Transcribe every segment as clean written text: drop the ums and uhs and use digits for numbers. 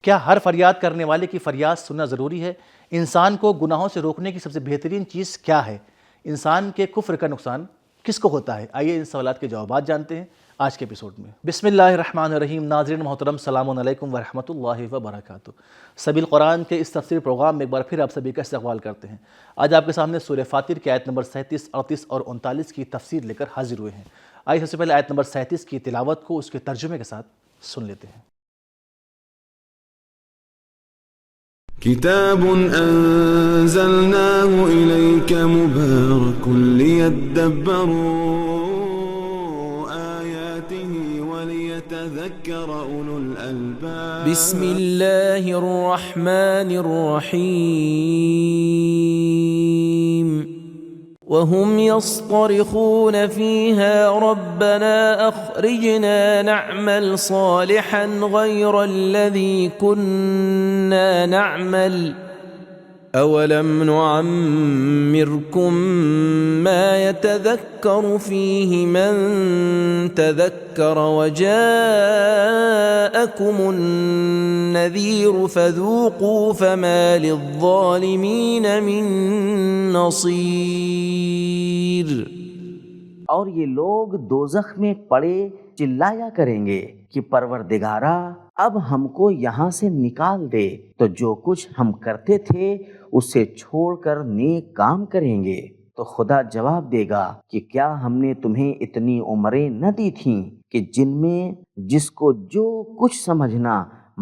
کیا ہر فریاد کرنے والے کی فریاد سننا ضروری ہے؟ انسان کو گناہوں سے روکنے کی سب سے بہترین چیز کیا ہے؟ انسان کے کفر کا نقصان کس کو ہوتا ہے؟ آئیے ان سوالات کے جوابات جانتے ہیں آج کے ایپیسوڈ میں۔ بسم اللہ الرحمن الرحیم۔ ناظرین محترم، السلام علیکم ورحمۃ اللہ وبرکاتہ۔ سبیل قرآن کے اس تفسیر پروگرام میں ایک بار پھر آپ سبھی کا استقبال کرتے ہیں۔ آج آپ کے سامنے سورہ فاطر کی آیت نمبر 37، 38 اور 39 کی تفسیر لے کر حاضر ہوئے ہیں۔ آئیے سب سے پہلے آیت نمبر 37 کی تلاوت کو اس کے ترجمے کے ساتھ سن لیتے ہیں۔ كتاب أنزلناه إليك مبارك ليدبروا آياته وليتذكر أولو الألباب بسم الله الرحمن الرحيم وهم يصطرخون فيها ربنا أخرجنا نعمل صالحا غير الذي كنا نعمل أولم نعمركم ما يتذكر فيه من تذكر وجاءكم النذير فذوقوا فما للظالمين من نصير۔ اور یہ لوگ دوزخ میں پڑے چلایا کریں گے کہ پروردگارا اب ہم کو یہاں سے نکال دے تو جو کچھ ہم کرتے تھے اسے چھوڑ کر نیک کام کریں گے۔ تو خدا جواب دے گا کہ کیا ہم نے تمہیں اتنی عمریں نہ دی تھیں کہ جن میں جس کو جو کچھ سمجھنا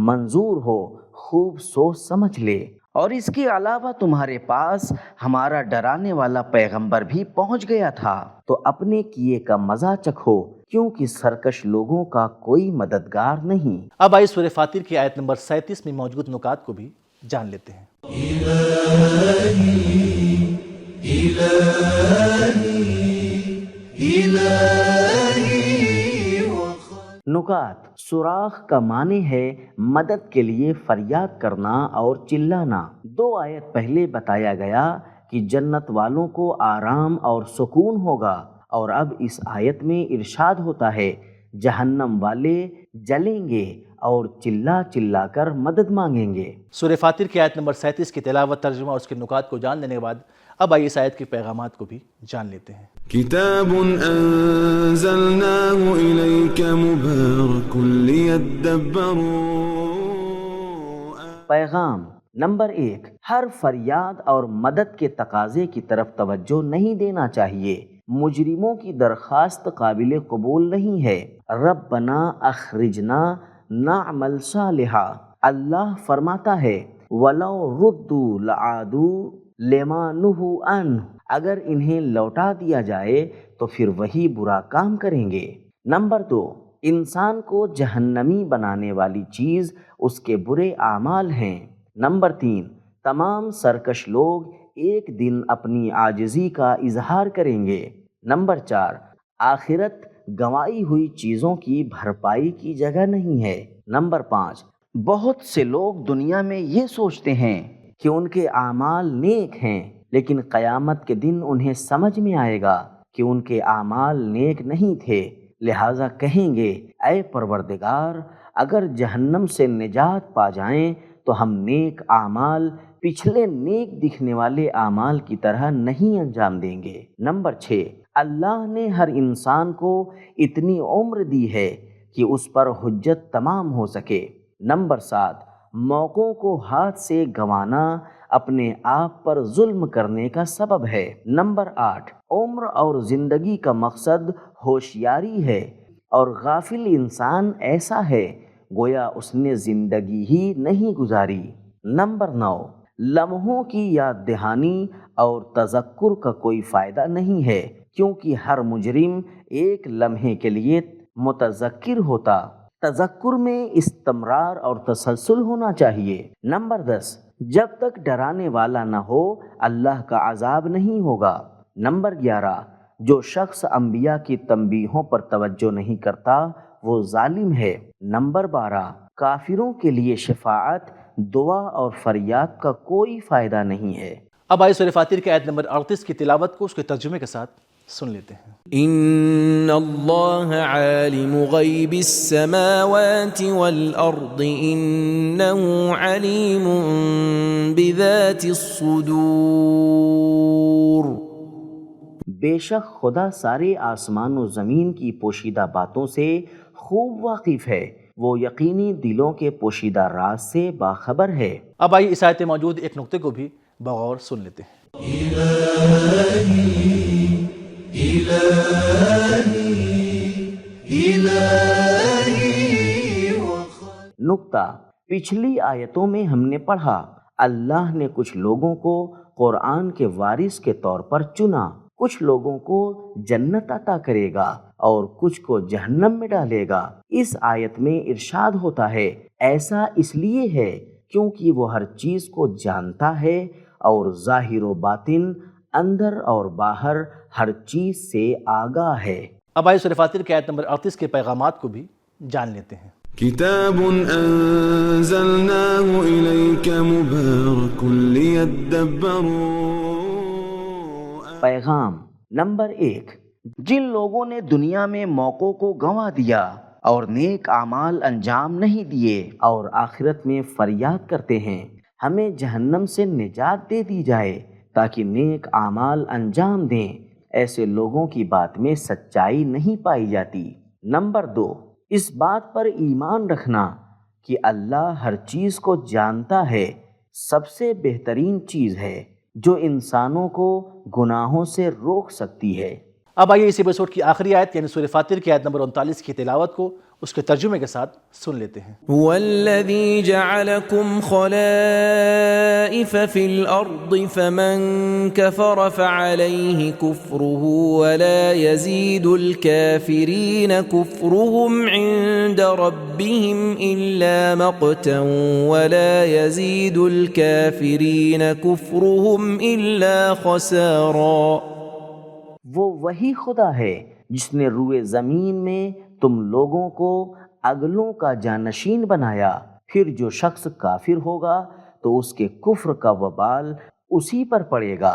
منظور ہو خوب سوچ سمجھ لے، اور اس کے علاوہ تمہارے پاس ہمارا ڈرانے والا پیغمبر بھی پہنچ گیا تھا، تو اپنے کیے کا مزہ چکھو کیونکہ سرکش لوگوں کا کوئی مددگار نہیں۔ اب آئیے سورہ فاطر کی آیت نمبر 37 میں موجود نکات کو بھی جان لیتے ہیں۔ نکات۔ سوراخ کا معنی ہے مدد کے لیے فریاد کرنا اور چلانا۔ 2 آیت پہلے بتایا گیا کہ جنت والوں کو آرام اور سکون ہوگا، اور اب اس آیت میں ارشاد ہوتا ہے جہنم والے جلیں گے اور چلا چلا کر مدد مانگیں گے۔ سورہ فاطر کی آیت نمبر 37 کی تلاوت، ترجمہ اور اس کے نکات کو جان لینے کے بعد اب آئیے اس آیت کے پیغامات کو بھی جان لیتے ہیں۔ كتاب أنزلناه إليك مبارك ليدبروا۔ پیغام نمبر 1، ہر فریاد اور مدد کے تقاضے کی طرف توجہ نہیں دینا چاہیے۔ مجرموں کی درخواست قابل قبول نہیں ہے۔ ربنا اخرجنا نعمل صالحا، اللہ فرماتا ہے وَلَوْ رُدُّوا لَعَادُوا لِمَا نُهُوا عَنْهُ، اگر انہیں لوٹا دیا جائے تو پھر وہی برا کام کریں گے۔ نمبر 2، انسان کو جہنمی بنانے والی چیز اس کے برے اعمال ہیں۔ نمبر 3، تمام سرکش لوگ ایک دن اپنی عاجزی کا اظہار کریں گے۔ نمبر 4، آخرت گنوائی ہوئی چیزوں کی بھرپائی کی جگہ نہیں ہے۔ نمبر 5، بہت سے لوگ دنیا میں یہ سوچتے ہیں کہ ان کے اعمال نیک ہیں، لیکن قیامت کے دن انہیں سمجھ میں آئے گا کہ ان کے اعمال نیک نہیں تھے، لہٰذا کہیں گے اے پروردگار اگر جہنم سے نجات پا جائیں تو ہم نیک اعمال پچھلے نیک دکھنے والے اعمال کی طرح نہیں انجام دیں گے۔ نمبر 6، اللہ نے ہر انسان کو اتنی عمر دی ہے کہ اس پر حجت تمام ہو سکے۔ نمبر 7، موقعوں کو ہاتھ سے گنوانا اپنے آپ پر ظلم کرنے کا سبب ہے۔ نمبر 8، عمر اور زندگی کا مقصد ہوشیاری ہے، اور غافل انسان ایسا ہے گویا اس نے زندگی ہی نہیں گزاری۔ نمبر 9، لمحوں کی یاد دہانی اور تذکر کا کوئی فائدہ نہیں ہے، کیونکہ ہر مجرم ایک لمحے کے لیے متذکر ہوتا۔ تذکر میں استمرار اور تسلسل ہونا چاہیے۔ نمبر 10، جب تک ڈرانے والا نہ ہو اللہ کا عذاب نہیں ہوگا۔ نمبر 11، جو شخص انبیاء کی تنبیہوں پر توجہ نہیں کرتا وہ ظالم ہے۔ نمبر 12، کافروں کے لیے شفاعت، دعا اور فریاد کا کوئی فائدہ نہیں ہے۔ اب آئیے سورہ فاطر کی آیت نمبر 38 کی تلاوت کو اس کے ترجمے کے ساتھ سن لیتے ہیں۔ ان اللہ عالم غیب السماوات والارض انہ علیم بذات الصدور۔ بے شک خدا سارے آسمان و زمین کی پوشیدہ باتوں سے خوب واقف ہے، وہ یقینی دلوں کے پوشیدہ راز سے باخبر ہے۔ اب آئیے اس آیت میں موجود ایک نقطے کو بھی بغور سن لیتے ہیں۔ نقطہ، پچھلی آیتوں میں ہم نے پڑھا اللہ نے کچھ لوگوں کو قرآن کے وارث کے طور پر چنا، کچھ لوگوں کو جنت عطا کرے گا اور کچھ کو جہنم میں ڈالے گا۔ اس آیت میں ارشاد ہوتا ہے ایسا اس لیے ہے کیونکہ وہ ہر چیز کو جانتا ہے اور ظاہر و باطن، اندر اور باہر ہر چیز سے آگاہ ہے۔ اب آئیے سورہ فاطر کی آیت نمبر 38 کے پیغامات کو بھی جان لیتے ہیں۔ كتاب أنزلناه إليك مبارك ليدبروا۔ پیغام نمبر 1، جن لوگوں نے دنیا میں موقعوں کو گنوا دیا اور نیک اعمال انجام نہیں دیے اور آخرت میں فریاد کرتے ہیں ہمیں جہنم سے نجات دے دی جائے تاکہ نیک اعمال انجام دیں، ایسے لوگوں کی بات میں سچائی نہیں پائی جاتی۔ نمبر 2، اس بات پر ایمان رکھنا کہ اللہ ہر چیز کو جانتا ہے، سب سے بہترین چیز ہے جو انسانوں کو گناہوں سے روک سکتی ہے۔ اب آئیے اس ایپیسوڈ کی آخری آیت یعنی سورہ فاطر کی آیت نمبر 39 کی تلاوت کو اس کے ترجمے کے ساتھ سن لیتے ہیں۔ هو الذي جعلكم خلائف في الأرض فمن كفر فعليه كفره ولا يزيد الكافرين كفرهم عند ربهم إلا مقتا ولا يزيد الكافرين كفرهم إلا خسارا۔ وہ وہی خدا ہے جس نے روئے زمین میں تم لوگوں کو اگلوں کا جانشین بنایا، پھر جو شخص کافر ہوگا تو اس کے کفر کا وبال اسی پر پڑے گا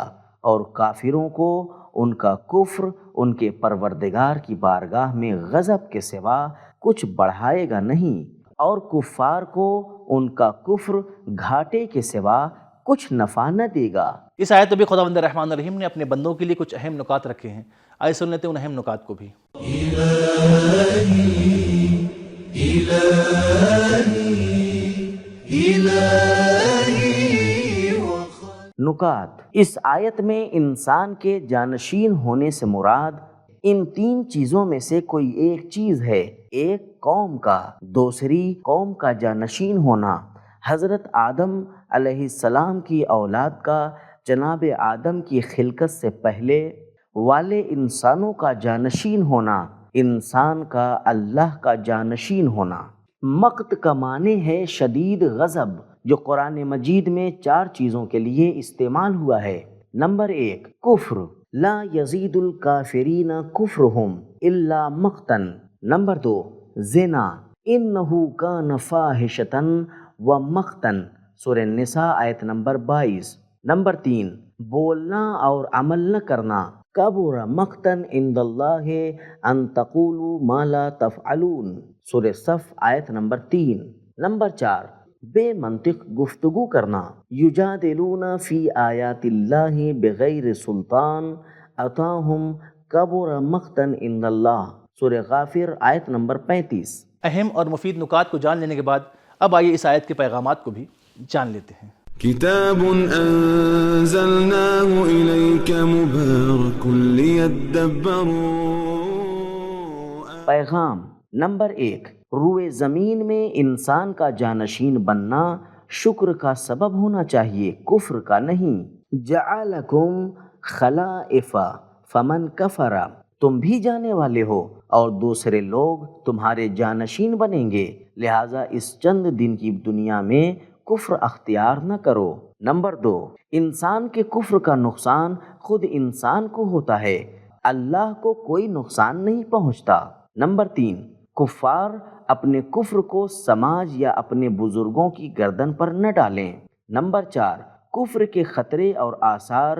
اور کافروں کو ان کا کفر ان کے پروردگار کی بارگاہ میں غضب کے سوا کچھ بڑھائے گا نہیں، اور کفار کو ان کا کفر گھاٹے کے سوا کچھ نفع نہ دے گا۔ اس آیت میں بھی خداوند الرحمن الرحیم نے اپنے بندوں کے لیے کچھ اہم نکات رکھے ہیں، آئیے سن لیتے ہیں ان اہم نکات کو بھی۔ نکات، اس آیت میں انسان کے جانشین ہونے سے مراد ان 3 چیزوں میں سے کوئی ایک چیز ہے۔ ایک قوم کا، دوسری قوم کا جانشین ہونا، حضرت آدم علیہ السلام کی اولاد کا جناب آدم کی خلقت سے پہلے والے انسانوں کا جانشین ہونا، انسان کا اللہ کا جانشین ہونا۔ مقت کا معنی ہے شدید غضب، جو قرآن مجید میں 4 چیزوں کے لیے استعمال ہوا ہے۔ نمبر 1، کفر، لا یزید الکافرین کفرہم الا مقتن۔ نمبر 2، زنا، انہ کان فاحشۃ ومقتن، سورہ النساء آیت نمبر 22۔ نمبر 3، بولنا اور عمل نہ کرنا، کبر مقتن عند اللہ ان تقولوا ما لا تفعلون، سورہ صف آیت نمبر 3۔ نمبر 4، بے منطق گفتگو کرنا، یجادلون فی آیات اللہ بغیر سلطان اتاہم کبر مقتن عند اللہ، سورہ غافر آیت نمبر 35۔ اہم اور مفید نکات کو جان لینے کے بعد اب آئیے اس آیت کے پیغامات کو بھی جان لیتے ہیں۔ كتاب أنزلناه إليك مبارك ليدبروا۔ پیغام نمبر 1، روئے زمین میں انسان کا جانشین بننا شکر کا سبب ہونا چاہیے، کفر کا نہیں۔ جعلکم خلائف فمن کفر، تم بھی جانے والے ہو اور دوسرے لوگ تمہارے جانشین بنیں گے، لہٰذا اس چند دن کی دنیا میں کفر اختیار نہ کرو۔ نمبر 2، انسان کے کفر کا نقصان خود انسان کو ہوتا ہے، اللہ کو کوئی نقصان نہیں پہنچتا۔ نمبر 3، کفار اپنے کفر کو سماج یا اپنے بزرگوں کی گردن پر نہ ڈالیں۔ نمبر 4، کفر کے خطرے اور آثار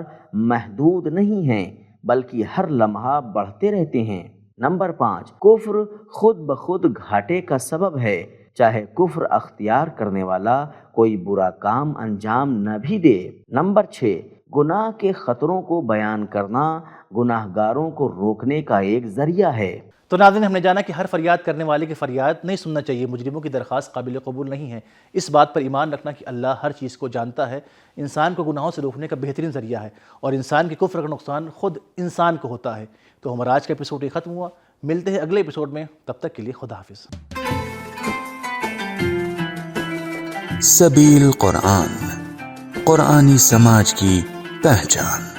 محدود نہیں ہیں، بلکہ ہر لمحہ بڑھتے رہتے ہیں۔ نمبر 5، کفر خود بخود گھاٹے کا سبب ہے، چاہے کفر اختیار کرنے والا کوئی برا کام انجام نہ بھی دے۔ نمبر 6، گناہ کے خطروں کو بیان کرنا گناہ گاروں کو روکنے کا ایک ذریعہ ہے۔ تو ناظرین، ہم نے جانا کہ ہر فریاد کرنے والے کی فریاد نہیں سننا چاہیے، مجرموں کی درخواست قابل قبول نہیں ہے۔ اس بات پر ایمان رکھنا کہ اللہ ہر چیز کو جانتا ہے، انسان کو گناہوں سے روکنے کا بہترین ذریعہ ہے، اور انسان کے کفر کا نقصان خود انسان کو ہوتا ہے۔ تو ہمارا آج کا ایپیسوڈ یہ ختم ہوا، ملتے ہیں اگلے ایپیسوڈ میں، تب تک کے لیے خدا حافظ۔ سبیل قرآن، قرآنی سماج کی پہچان۔